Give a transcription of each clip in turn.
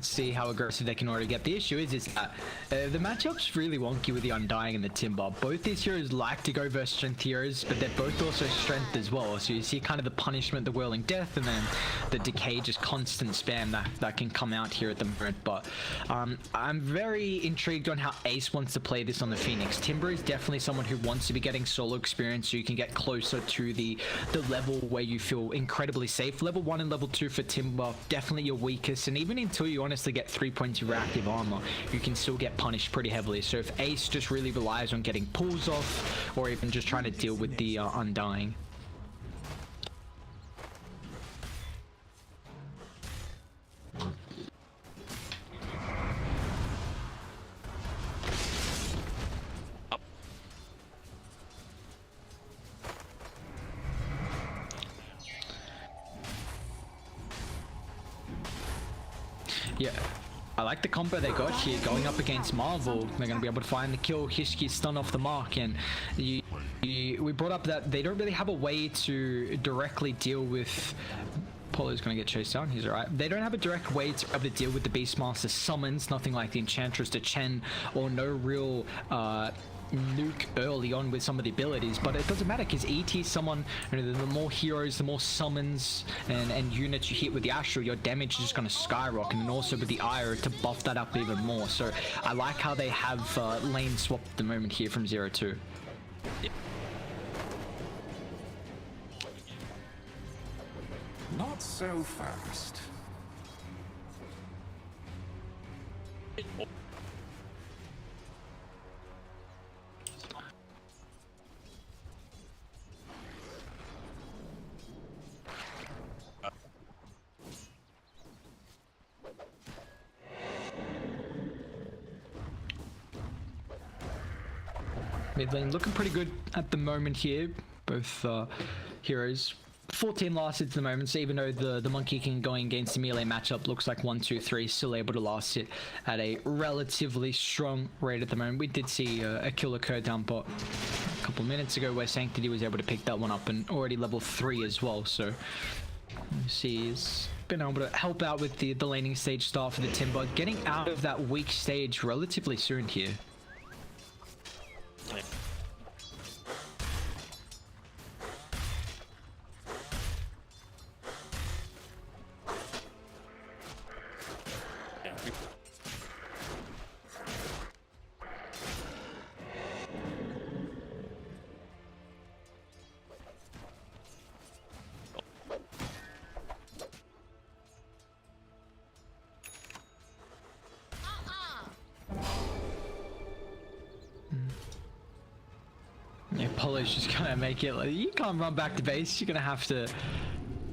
Let's see how aggressive they can already get. The issue is that the matchup's really wonky with the Undying and the Timber. Both these heroes like to go versus strength heroes, but they're both also strength as well. So you see kind of the punishment, the whirling death, and then the decay, just constant spam that can come out here at the moment. But I'm very intrigued on how Ace wants to play this on the Phoenix. Timber is definitely someone who wants to be getting solo experience so you can get closer to the level where you feel incredibly safe. Level 1 and level 2 for Timber, definitely your weakest, and even until you honestly get 3 points of reactive armor, you can still get punished pretty heavily. So if Ace just really relies on getting pulls off, or even just trying to deal with the Undying. Yeah, I like the combo they got here going up against Marvel. They're going to be able to find the kill. Hishgee stun off the mark, and we brought up that they don't really have a way to directly deal with... Polo's going to get chased down. He's alright. They don't have a direct way to be able to deal with the Beastmaster summons, nothing like the Enchantress to Chen, or no real nuke early on with some of the abilities. But it doesn't matter because ET is someone, you know, the more heroes, the more summons and units you hit with the Astral, your damage is just going to skyrocket, and also with the Ire to buff that up even more. So I like how they have lane swapped at the moment here from ZeroTwo. Yeah. Not so fast. Mid lane looking pretty good at the moment here. Both heroes 14 last hits at the moment, so even though the Monkey King going against the melee matchup looks like 1, 2, 3, still able to last hit at a relatively strong rate at the moment. We did see a kill occur down bot a couple minutes ago where Sanctity was able to pick that one up, and already level 3 as well. So you see he's been able to help out with the laning stage start for the Timber, getting out of that weak stage relatively soon here. Yeah, Polo's just gonna make it like, you can't run back to base, you're gonna have to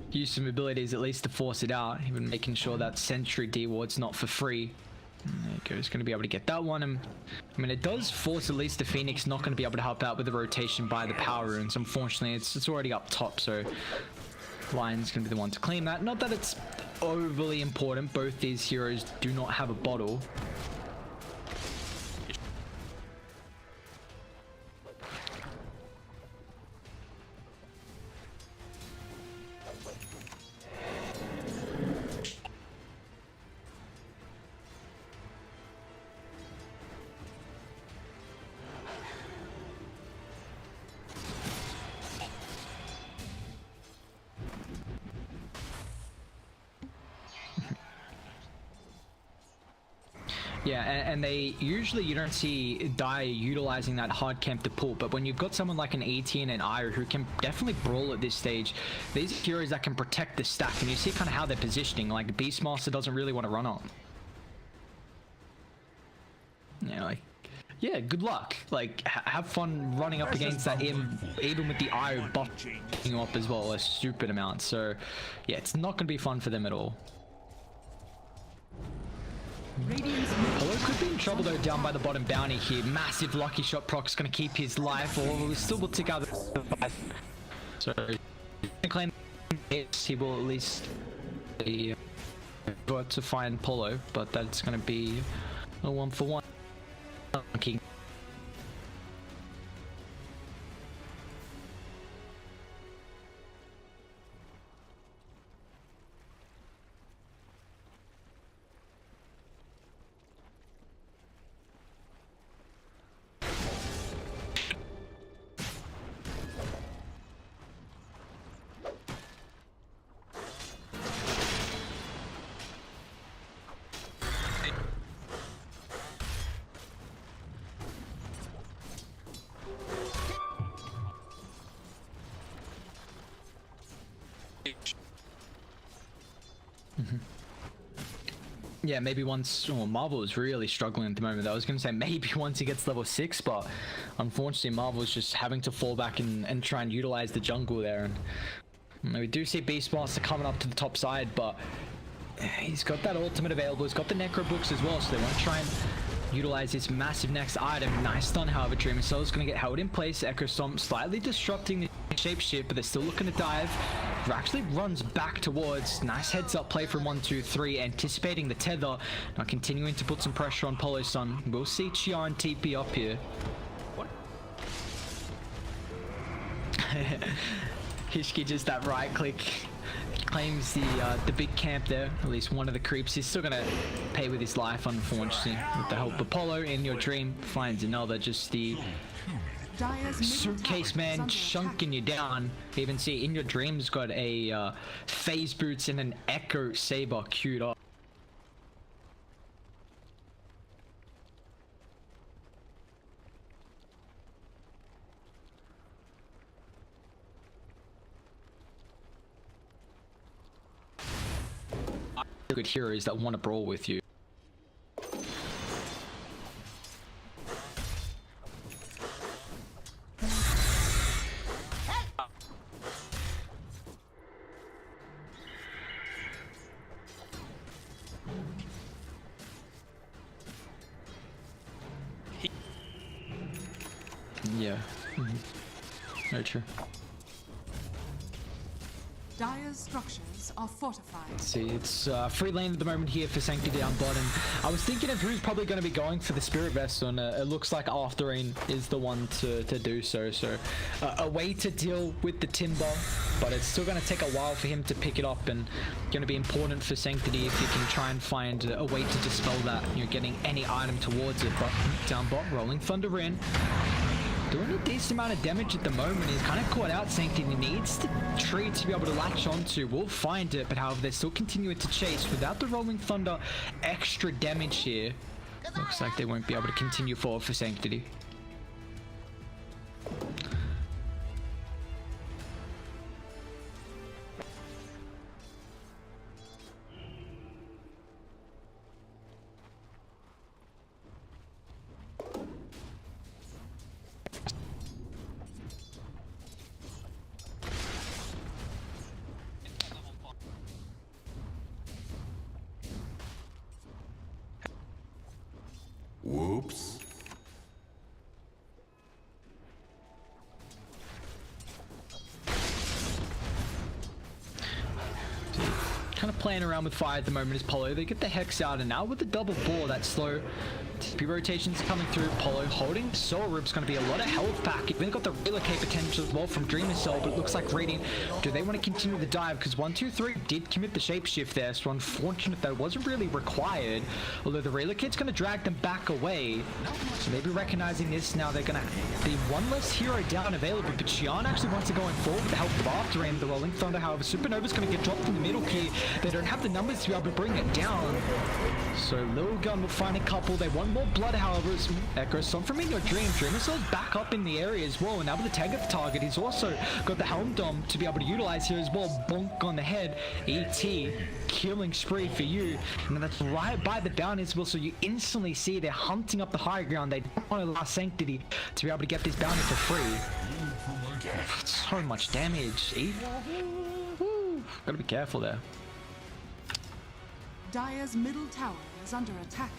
use some abilities at least to force it out, even making sure that Sentry D-Ward's not for free. And there you go, he's gonna be able to get that one, and I mean it does force at least the Phoenix not gonna be able to help out with the rotation by the power runes. Unfortunately it's already up top, so Lion's gonna be the one to claim that. Not that it's overly important, both these heroes do not have a bottle. Yeah, and they usually, you don't see Dire utilizing that hard camp to pull, but when you've got someone like an ET and an Ire who can definitely brawl at this stage, these are heroes that can protect the stack, and you see kind of how they're positioning. Like Beastmaster doesn't really want to run on. Yeah, like, yeah, good luck. Like, have fun running up against that even with the Ire buffing up as well a stupid amount. So yeah, it's not going to be fun for them at all. Polo could be in trouble though down by the bottom bounty here. Massive lucky shot proc's gonna keep his life, or still will tick out the 5. So claim he will at least be to find Polo, but that's gonna be a 1-for-1. Yeah, maybe once. Oh, Marvel is really struggling at the moment. I was going to say maybe once he gets level 6, but unfortunately, Marvel's just having to fall back and try and utilize the jungle there. And we do see Beastmaster coming up to the top side, but he's got that ultimate available. He's got the Necro books as well, so they want to try and utilize this massive next item. Nice stun, however, Dreamocel is going to get held in place. Echo Stomp slightly disrupting the shapeshift, but they're still looking to dive. Actually runs back towards. Nice heads up play from 1, 2, 3, anticipating the tether. Now continuing to put some pressure on Poloson. We'll see ChYuan TP up here. What? Hishgee just that right click. Claims the big camp there, at least one of the creeps. He's still gonna pay with his life, unfortunately. With the help of Polo, inYourdreaM finds another. Just the suitcase man chunking you down. You even see inYourdreaM's got a phase boots and an echo saber queued up. Good heroes that want to brawl with you. Yeah. Very true. Dire's structures are fortified. Let's see, it's free lane at the moment here for Sanctity down bottom. I was thinking of who's probably going to be going for the Spirit Vessel, and it looks like AfTerRain is the one to do so. So a way to deal with the Timber, but it's still going to take a while for him to pick it up, and going to be important for Sanctity if you can try and find a way to dispel that. You're getting any item towards it, but down bot, Rolling Thunder in. Doing a decent amount of damage at the moment. He's kind of caught out. Sanctity needs the tree to be able to latch onto. We'll find it, but however, they're still continuing to chase. Without the Rolling Thunder, extra damage here. Looks like they won't be able to continue forward for Sanctity. Whoops. Kind of playing around with fire at the moment is Polo. They get the Hex out, and now with the double ball, that slow TP rotations coming through. Polo holding Soul Rip's going to be a lot of health back. Even got the relocate potential as well from Dreamocel, but it looks like reading. Do they want to continue the dive? Because 1, 2, 3 did commit the shapeshift there, so unfortunate that it wasn't really required. Although the relocate's going to drag them back away. So maybe recognizing this now, they're going to be one less hero down available. But ChYuan actually wants to go forward with the help of AfTerRain. The Rolling Thunder, however, Supernova's going to get dropped in the middle here. They don't have the numbers to be able to bring it down. So Lilgun will find a couple. They want more blood, however. Echo Stomp from inYourdreaM. Dreamocel's back up in the area as well. And now with the tag of the target, he's also got the Helm Dome to be able to utilize here as well. Bonk on the head. ET. Killing spree for you. And that's right by the bounty as well. So you instantly see they're hunting up the high ground. They don't want to allow Sanctity to be able to get this bounty for free. So much damage. Gotta be careful there. Dire's middle tower is under attack.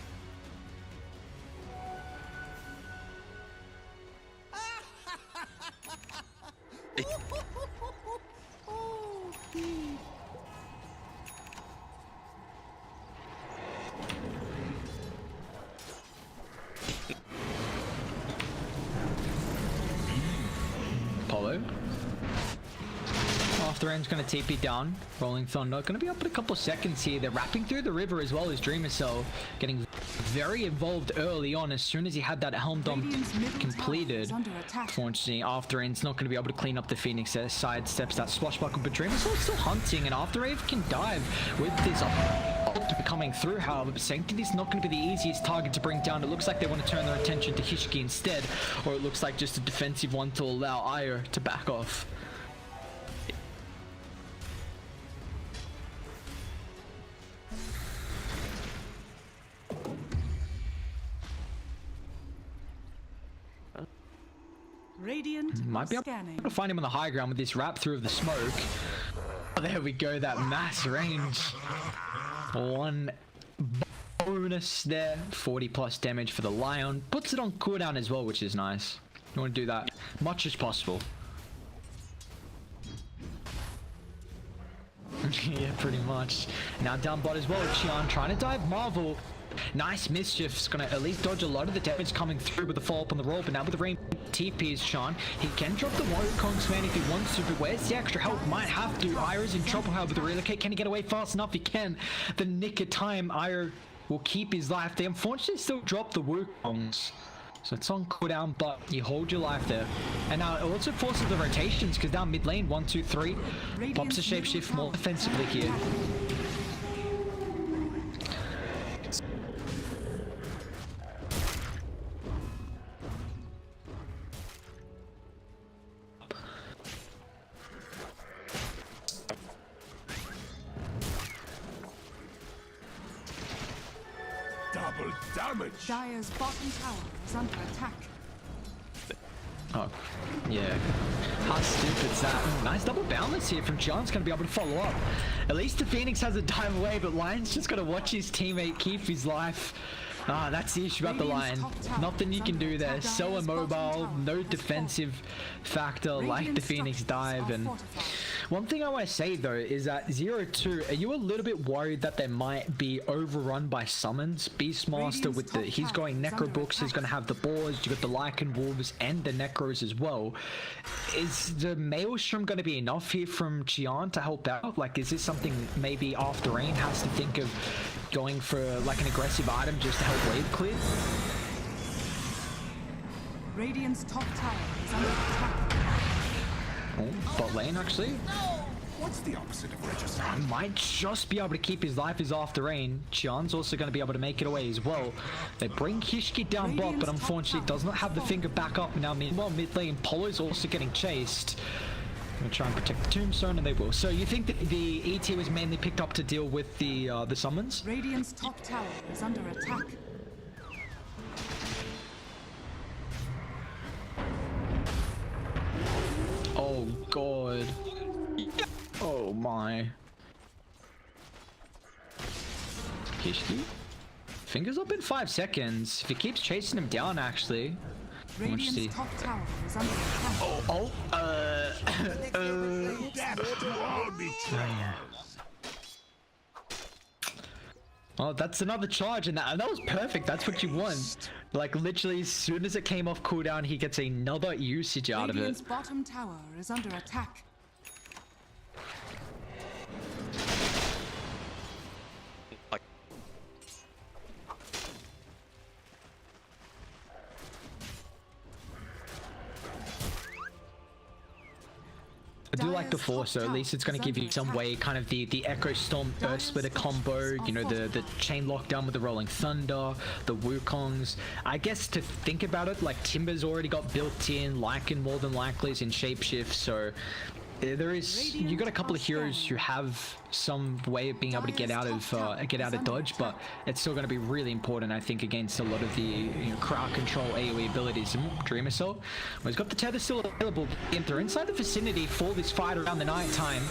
Polo. AfTerRain's going to TP down. Rolling Thunder going to be up in a couple seconds here. They're wrapping through the river as well as Dreamocel, getting very involved early on as soon as he had that Helm Dome completed. Unfortunately, AfTerRain's not going to be able to clean up the Phoenix as sidesteps that swashbuckle, but Dreamocel's still hunting, and AfTerRain can dive with this ultimate coming through. However, Sanctity's not going to be the easiest target to bring down. It looks like they want to turn their attention to Hishgee instead, or it looks like just a defensive one to allow Io to back off. Radiant Might be able scanning. to find him on the high ground with this wrap through of the smoke. Oh, there we go, that mass range. One bonus there. 40 plus damage for the Lion. Puts it on cooldown as well, which is nice. You want to do that much as possible. Yeah, pretty much. Now down bot as well, ChYuan trying to dive Marvel. Nice mischief's gonna at least dodge a lot of the damage coming through with the follow-up on the roll, but now with the rain TP is ChYuan. He can drop the Kong's man if he wants to, but where's the extra help? Might have to. Ira's in trouble, however, with the relocate. Can he get away fast enough? He can. The nick of time, Ira will keep his life. They unfortunately still drop the Wukongs. So it's on cooldown, but you hold your life there. And now it also forces the rotations, because down mid lane, 1, 2, 3. Pops a shapeshift more defensively here. Double damage. Dire's bottom tower is under attack. Oh, yeah. How stupid's that? Nice double balance here from ChYuan's going to be able to follow up. At least the Phoenix has a dive away, but Lion's just going to watch his teammate keep his life. Ah, that's the issue about the Lion. Nothing you can do there. So immobile, no defensive factor like the Phoenix dive. And one thing I want to say though is that ZeroTwo, are you a little bit worried that they might be overrun by summons? Beastmaster with the, he's going Necro books, he's going to have the boars, you got the Lycan wolves and the Necros as well. Is the Maelstrom going to be enough here from ChYuan to help out? Like, is this something maybe AfTerRain has to think of going for like an aggressive item just to help wave clear? Radiant's top tower is under attack. Oh, bot lane actually. What's the opposite of regicide? I might just be able to keep his life as AfTerRain. ChYuan's also going to be able to make it away as well. They bring Hishgee down bot, but unfortunately does not have the finger back up. Now meanwhile mid lane, Polo's also getting chased. Gonna try and protect the tombstone, and they will. So you think that the ET was mainly picked up to deal with the summons? Radiant's top tower is under attack. Oh god. Oh my. Hishgee? Fingers up in 5 seconds. If he keeps chasing him down, actually. Radiant's top tower is under attack. Oh, that's another charge, and that was perfect. That's what you want. Like, literally, as soon as it came off cooldown, he gets another usage out of it. Radiant's bottom tower is under attack. I do like the Force, so at least it's going to give you some way, kind of the Echo Storm Earth Splitter combo, you know, the chain lockdown with the Rolling Thunder, the Wukongs. I guess to think about it, like Timber's already got built in, Lycan more than likely is in Shapeshift, so there is, you got a couple of heroes who have some way of being able to get out of dodge, but it's still going to be really important, I think, against a lot of the crowd control AoE abilities. Dreamocel, well, he's got the tether still available. They're inside the vicinity for this fight around the night time.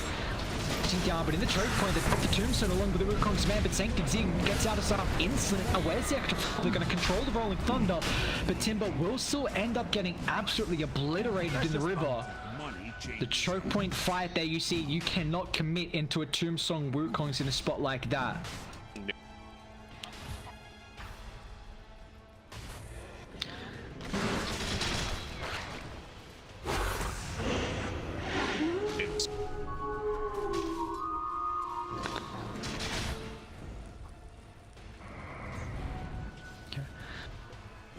Down, but in the choke point, they've got the tombstone along with the Wukong's man, but Sanctity gets out of stuff instantly. Now, where's the extra? They're going to control the Rolling Thunder, but Timber will still end up getting absolutely obliterated in the river. The choke point fight there, you see, you cannot commit into a tombstone Wukong's in a spot like that.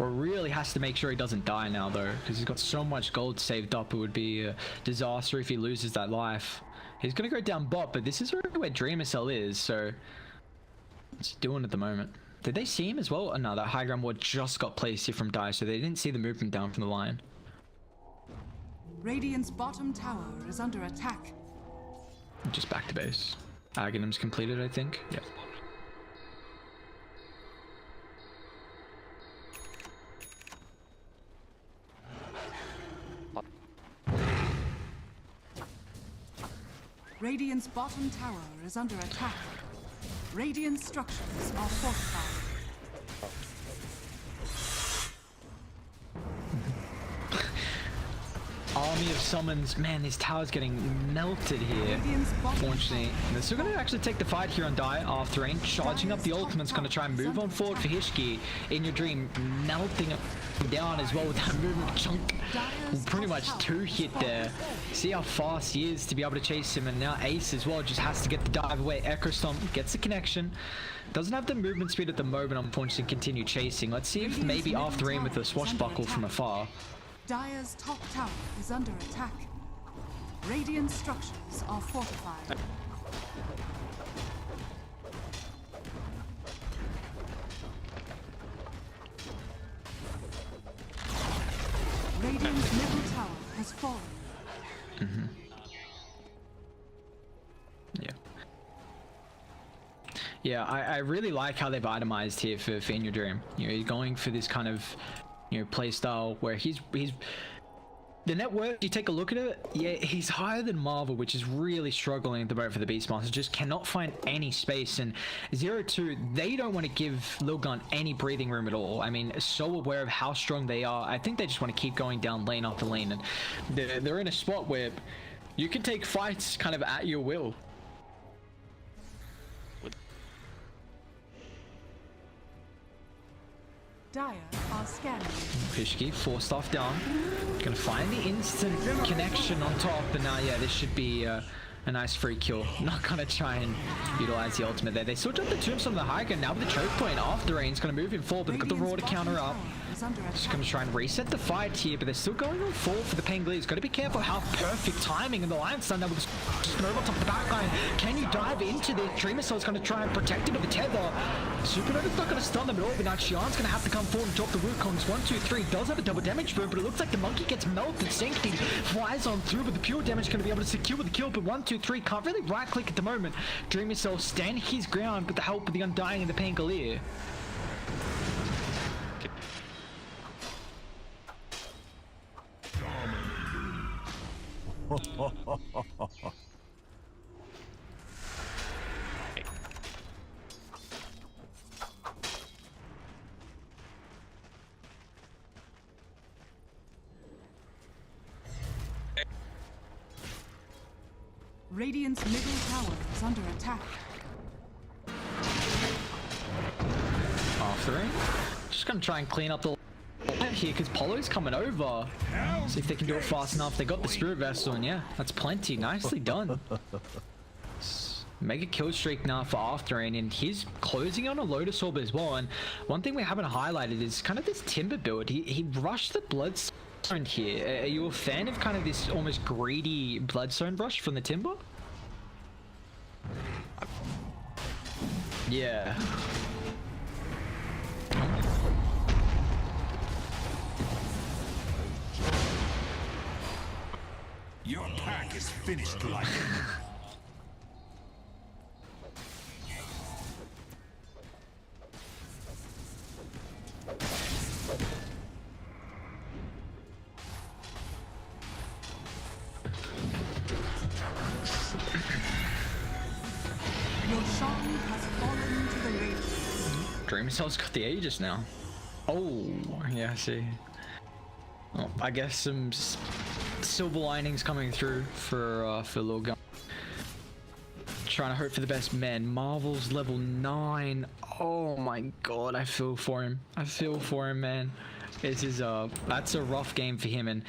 Really has to make sure he doesn't die now though, because he's got so much gold saved up. It would be a disaster if he loses that life. He's gonna go down bot, but this is already where Dreamocel is, so what's he doing at the moment? Did they see him as well? Oh no, that high ground ward just got placed here from Dire, so they didn't see the movement down from the line. Radiant's bottom tower is under attack. Just back to base. Aghanim's completed, I think. Yep. Radiant's bottom tower is under attack. Radiant structures are fortified. Army of summons. Man, this tower's getting melted here. Unfortunately, they're still going to actually take the fight here on AfTerRain. Charging up the ultimate's going to try and move on forward for Hishgee. inYourdreaM melting him down as well with that movement chunk. Pretty much 2 hit there. See how fast he is to be able to chase him, and now Ace as well just has to get the dive away. Echo Stomp gets the connection. Doesn't have the movement speed at the moment, unfortunately, to continue chasing. Let's see if maybe AfTerRain with a swashbuckle from afar. Dire's top tower is under attack. Radiant structures are fortified. Radiant's middle tower has fallen. Yeah. Yeah, I really like how they've itemized here for inYourdreaM. You know, he's going for this kind of, you know, play style where he's the net worth, you take a look at it, yeah, he's higher than Marvel, which is really struggling at the moment for the Beastmaster. Just cannot find any space, and ZeroTwo, they don't want to give Lilgun any breathing room at all. I mean, so aware of how strong they are. I think they just want to keep going down lane after lane, and they're in a spot where you can take fights kind of at your will. Dire are scanning. Hishgee forced off down. Gonna find the instant connection on top, and now yeah, this should be a nice free kill. Not gonna try and utilize the ultimate there. They still jump the tombstone on the high ground. Now with the choke point, AfTerRain's gonna move him forward, but they've got the raw to counter up. Just gonna try and reset the fight here, but they're still going on forward for the Pangolier. Gotta be careful how perfect timing, and the Lion's done that with just over top of the back line. Can you dive into this? Dreamocel's gonna try and protect him with the tether. Supernova's not gonna stun them at all, but now ChYuan's gonna have to come forward and drop the Wukongs. 1, 2, 3 does have a double damage for him, but it looks like the monkey gets melted. Sanctity flies on through, but the pure damage gonna be able to secure the kill, but 1, 2, 3 can't really right click at the moment. Dreamocel stand his ground with the help of the Undying and the Pangolier. Radiant's middle tower is under attack. AfTerRain just gonna try and clean up the here because Polo's coming over. See if they can do it fast enough. They got the Spirit Vessel, and yeah, that's plenty. Nicely done. Mega kill streak now for AfTerRain, and he's closing on a Lotus Orb as well. And one thing we haven't highlighted is kind of this Timber build. He rushed the Bloodstone here. Are you a fan of kind of this almost greedy Bloodstone rush from the Timber? Yeah. Your pack is finished, Lycan. Your song has fallen to the grave. Dreamocel's got the Aegis now. Oh, yeah, I see. Oh, I guess some silver linings coming through for Lilgun. Trying to hope for the best. Man, Marvel's level 9. Oh my god, I feel for him. I feel for him, man. This is that's a rough game for him, and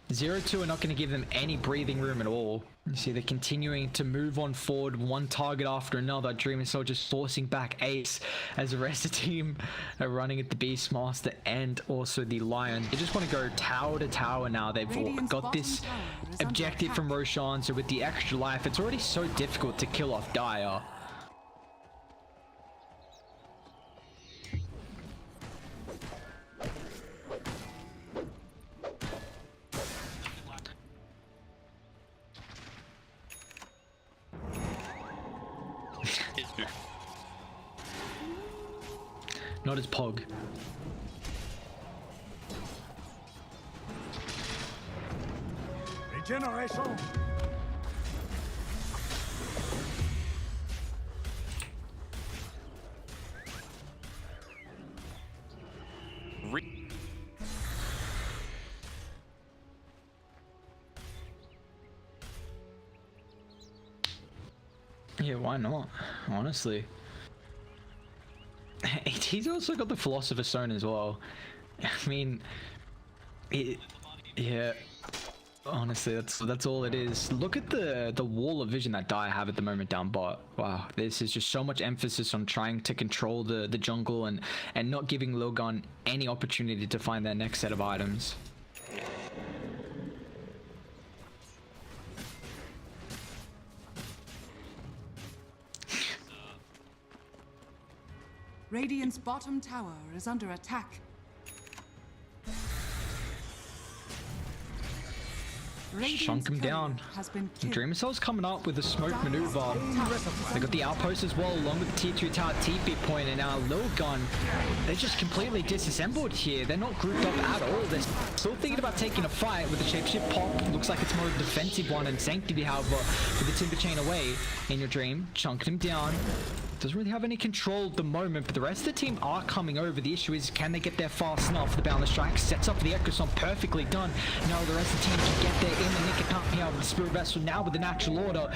ZeroTwo are not going to give them any breathing room at all. You see, they're continuing to move on forward, one target after another. Dreamocel just forcing back Ace as the rest of the team are running at the Beastmaster and also the Lion. They just want to go tower to tower now. They've got this objective from Roshan, so with the extra life, it's already so difficult to kill off Dire. Not as Pog. Regeneration. Yeah, why not? Honestly. He's also got the Philosopher's Stone as well. I mean, yeah. Honestly, that's all it is. Look at the wall of vision that Dire have at the moment down bot. Wow, this is just so much emphasis on trying to control the jungle and not giving Lilgun any opportunity to find their next set of items. Radiant's bottom tower is under attack. Chunk him down. Dreamocel's coming up with a smoke maneuver. They got the outpost as well, along with the tier 2 tower TP point, and now Lilgun, they're just completely disassembled here. They're not grouped up at all. They're still thinking about taking a fight with the shapeshift pop. Looks like it's more of a defensive one, and Sanctity, however, with the timber chain away. inYourdreaM chunked him down. Doesn't really have any control at the moment, but the rest of the team are coming over. The issue is, can they get there fast enough? The Boundless Strike sets up for the Echo Song, perfectly done. Now the rest of the team can get there in the nick of time here with the Spirit Vessel, now with the Natural Order.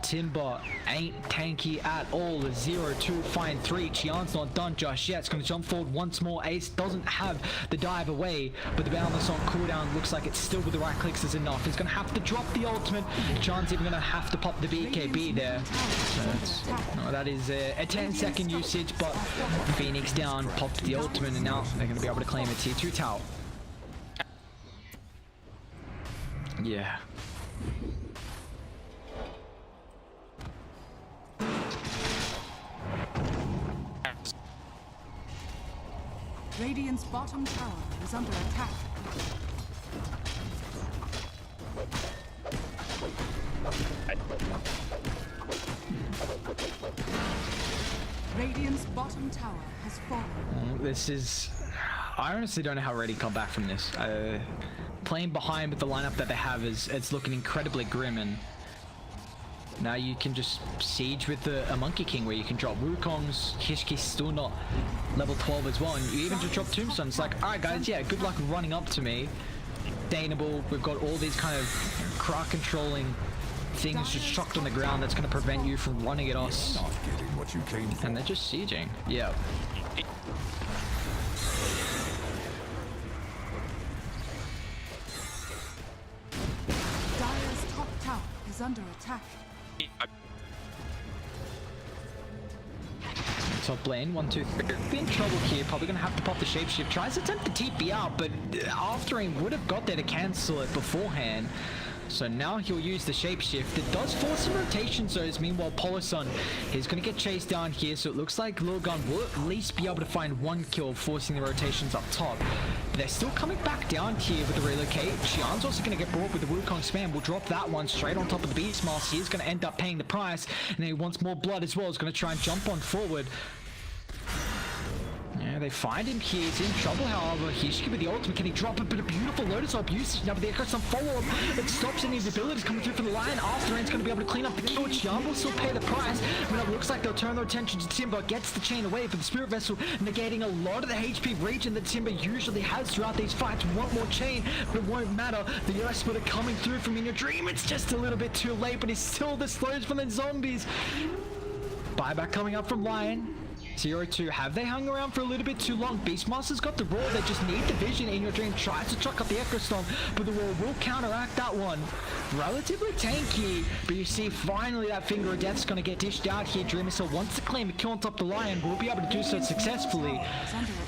Timber ain't tanky at all. The 0-2 fine 3. ChYuan's not done just yet. It's going to jump forward once more. Ace doesn't have the dive away, but the Boundless on cooldown looks like it's still with the right clicks is enough. He's going to have to drop the ultimate. ChYuan's even going to have to pop the BKB there. No, that is a 10-second usage, but Phoenix down, popped the ultimate, and now they're going to be able to claim a tier 2 tower. Yeah. Radiant's bottom tower is under attack. Radiant's bottom tower has fallen. This is... I honestly don't know how ready to come back from this. Playing behind with the lineup that they have is it's looking incredibly grim, and now you can just siege with a Monkey King where you can drop Wukong's. Hishgee's still not level 12 as well, and you even just drop Tombstone. It's like, alright guys, yeah, good luck running up to me. Sustainable. We've got all these kind of crowd controlling things just chucked on the ground that's going to prevent you from running at us. Not getting what you came for. And they're just sieging. Yeah. Dire's top tower is under attack. Top lane, 1, 2, 3. Be in trouble here. Probably gonna have to pop the shapeshift. Tries to attempt the TP out, but AfTerRain would have got there to cancel it beforehand. So now he'll use the shapeshift. It does force some rotation zones. Meanwhile, Poloson is going to get chased down here. So it looks like Lilgun will at least be able to find one kill, forcing the rotations up top. But they're still coming back down here with the relocate. ChYuan's also going to get brought with the Wukong spam. We'll drop that one straight on top of the Beastmaster. He's going to end up paying the price. And then he wants more blood as well. He's going to try and jump on forward. Yeah, they find him here. He's in trouble, however. Hishgee with the ultimate. Can he drop it? But a beautiful Lotus Orb usage. Now, but there goes some follow-up. It stops any of the abilities coming through from the line. AfTerRain's going to be able to clean up the kill. ChYuan will still pay the price. But it looks like they'll turn their attention to Timber. Gets the chain away for the Spirit Vessel, negating a lot of the HP regen that Timber usually has throughout these fights. Want more chain, but it won't matter. The US Splitter coming through from inYourdreaM. It's just a little bit too late, but he's still the slows from the zombies. Buyback coming up from Lycan. 0-2, have they hung around for a little bit too long? Beastmaster's got the roar, they just need the vision. inYourdreaM tries to chuck up the Echo Storm, but the roar will counteract that one. Relatively tanky, but you see finally that Finger of Death's going to get dished out here. Dreamocel wants to claim a kill on top of the Lycan, will be able to do so successfully.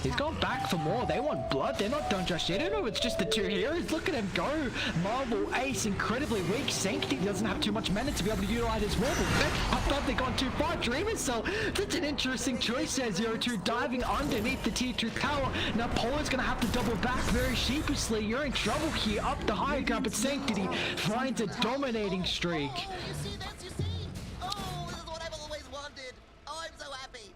He's gone back for more, they want blood, they're not done just yet. I don't know, it's just the two heroes, look at him go. Marvel, Ace, incredibly weak. Sanctity doesn't have too much mana to be able to utilize his wall, but I thought they've gone too far. Dreamocel, that's an interesting choice. Says 0-2, diving underneath the tier 2 tower. Now Polo's gonna have to double back very sheepishly. You're in trouble here up the high ground, but Sanctity finds a dominating streak. Oh, you see this? You see? Oh, this is what I've always wanted. Oh, I'm so happy.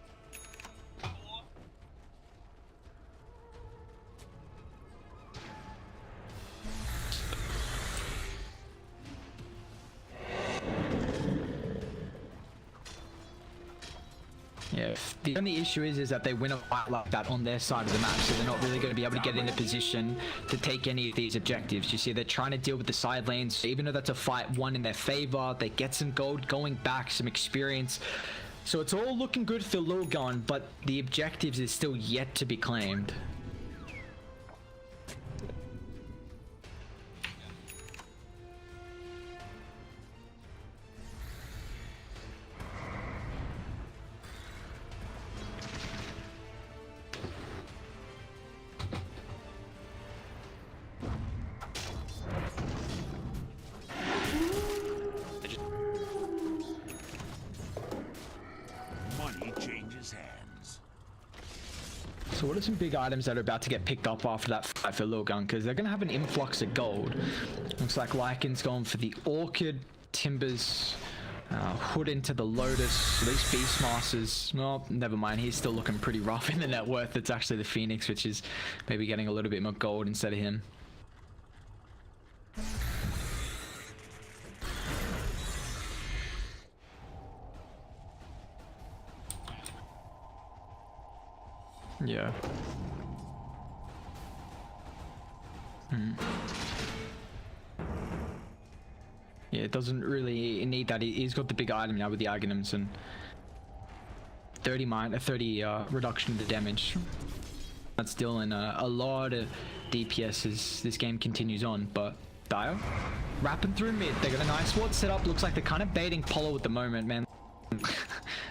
Yeah, the only issue is that they win a fight like that on their side of the map, so they're not really going to be able to get in a position to take any of these objectives. You see, they're trying to deal with the side lanes, so even though that's a fight won in their favor, they get some gold going back, some experience. So it's all looking good for Lilgun, but the objectives is still yet to be claimed. Money changes hands. So what are some big items that are about to get picked up after that fight for Lilgun? Because they're going to have an influx of gold. Looks like Lycan's going for the Orchid, Timbers, Hood into the Lotus. These Beastmasters, well, never mind. He's still looking pretty rough in the net worth. It's actually the Phoenix, which is maybe getting a little bit more gold instead of him. Yeah. Yeah, it doesn't really need that. He's got the big item now with the Aghanim's and 30 reduction to damage. That's still in a lot of DPS as this game continues on, but Dire wrapping through mid. They got a nice ward set up. Looks like they're kind of baiting Polo at the moment, man.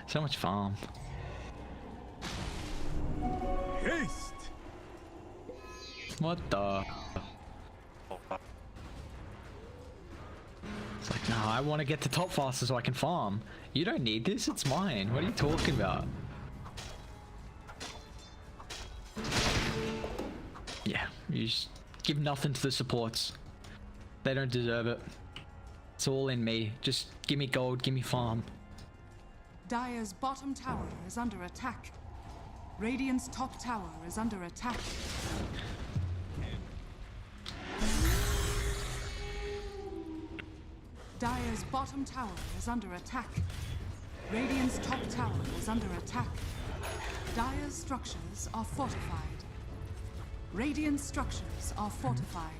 So much farm. Haste! What the? It's like, no, I want to get to top faster so I can farm. You don't need this, it's mine. What are you talking about? Yeah, you just give nothing to the supports. They don't deserve it. It's all in me. Just give me gold, give me farm. Dire's bottom tower is under attack. Radiant's top tower is under attack. Dire's bottom tower is under attack. Radiant's top tower is under attack. Dire's structures are fortified. Radiant structures are fortified.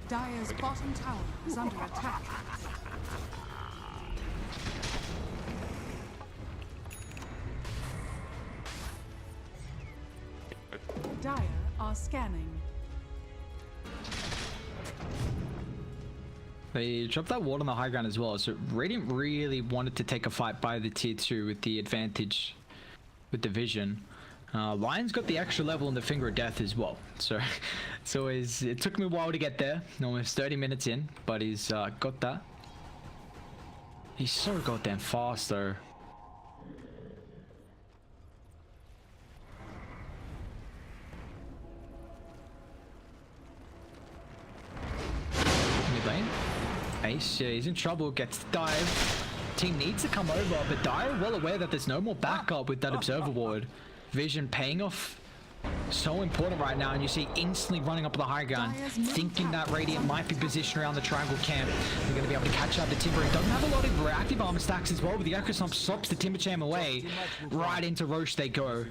Dire's bottom tower is under attack. Dire are scanning. They dropped that ward on the high ground as well, so Radiant really wanted to take a fight by the tier 2 with the advantage with the vision. Lion's got the extra level in the Finger of Death as well, so it took me a while to get there, almost 30 minutes in, but he's got that. He's so goddamn fast though. Mid lane. Ace, yeah, he's in trouble, gets the dive. Team needs to come over, but Dire well aware that there's no more backup with that Observer ward. Vision paying off so important right now, and you see instantly running up the high ground, thinking that Radiant might be positioned around the triangle camp. They're going to be able to catch out the Timber. It doesn't have a lot of reactive armor stacks as well, but the Echo Stomp stops the Timbersaw away. Right into Roche they go.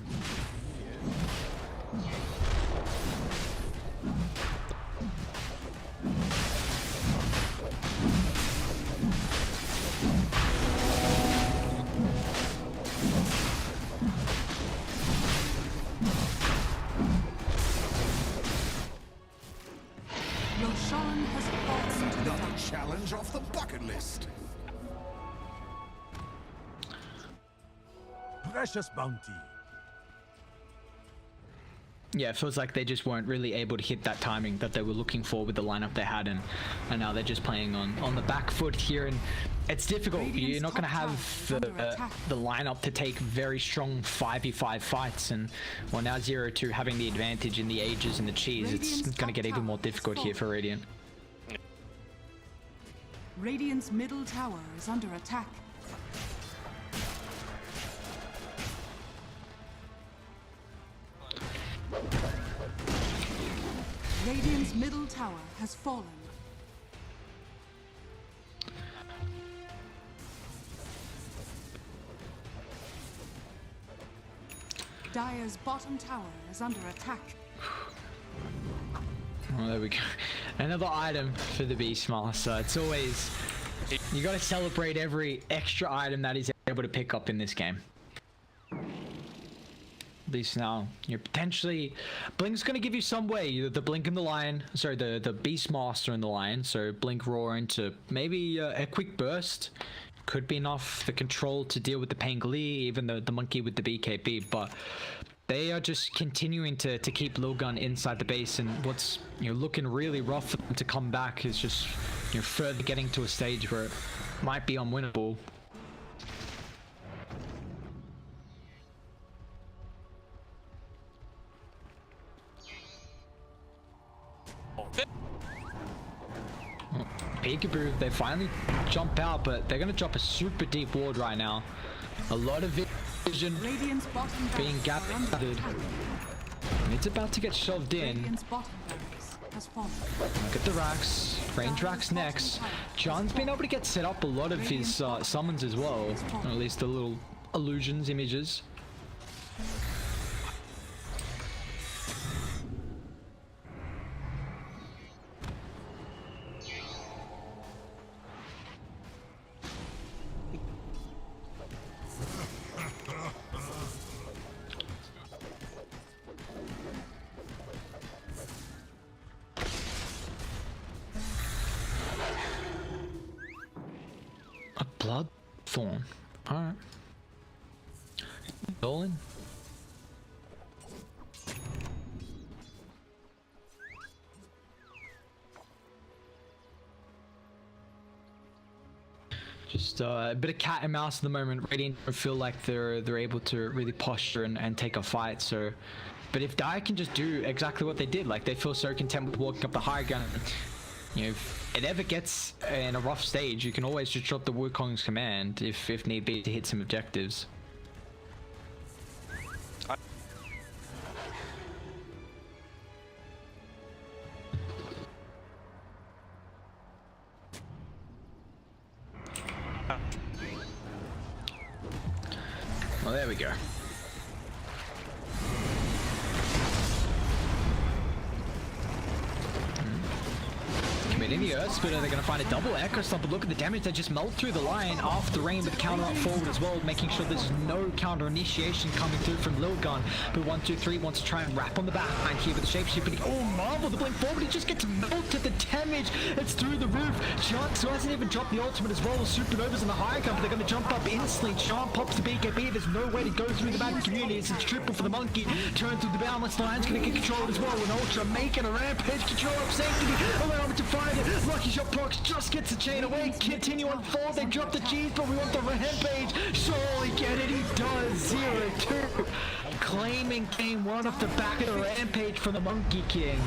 Another challenge off the bucket list. Precious bounty. Yeah, it feels like they just weren't really able to hit that timing that they were looking for with the lineup they had, and now they're just playing on the back foot here, and it's difficult. You're not going to have the lineup to take very strong 5v5 fights, and well, now ZeroTwo having the advantage in the ages and the cheese, it's going to get even more difficult here for Radiant. Radiant's middle tower is under attack. Radiant's middle tower has fallen. Dire's bottom tower is under attack. Oh, there we go. Another item for the Beastmaster. It's always... You gotta celebrate every extra item that he's able to pick up in this game. At least now, you're potentially... Blink's gonna give you some way. Either the Blink and the Lion... Sorry, the Beastmaster and the Lion. So Blink roar into maybe a quick burst. Could be enough. The control to deal with the Pangolier, even the monkey with the BKB. But they are just continuing to keep Lilgun inside the base. And what's looking really rough for them to come back is just further getting to a stage where it might be unwinnable. Peekaboo, they finally jump out, but they're gonna drop a super deep ward right now. A lot of vision Radiant's bottom being barracks are under gathered. attack. It's about to get shoved in. Radiant's bottom barracks has fallen. Look at the racks. Range racks next. ChYuan's been able to get set up a lot of his summons as well. Or at least the little illusions, images. Blood thorn. Alright. Dolan. Just a bit of cat and mouse at the moment. Radiant feel like they're able to really posture and take a fight. So, but if Dire can just do exactly what they did, like they feel so content with walking up the high ground. If it ever gets in a rough stage, you can always just drop the Wukong's command if need be to hit some objectives. Well, there we go. Committing the Earth Splitter, they're going to find a double Echo Stomp, but look at the damage they just melt through the line. AfTerRain with the counter up forward as well, making sure there's no counter initiation coming through from Lilgun, who 1-2-3 wants to try and wrap on the back line here with the shapeshifting. Oh, Marvel, the blink forward, he just gets melted. The damage, it's through the roof. ChYuan, who hasn't even dropped the ultimate as well, Supernovas in the high ground, but they're going to jump up instantly. ChYuan pops the BKB, there's no way to go through the back community. It's triple for the monkey, turn through the boundless line's going to get control as well. An Ultra making a rampage, control of Sanctity, allow him to find it. Lucky shot procs just gets the chain away, continue on forward, they drop the G's, but we want the rampage. Surely get it, he does. 0-2. Claiming game one off the back of the rampage from the Monkey King.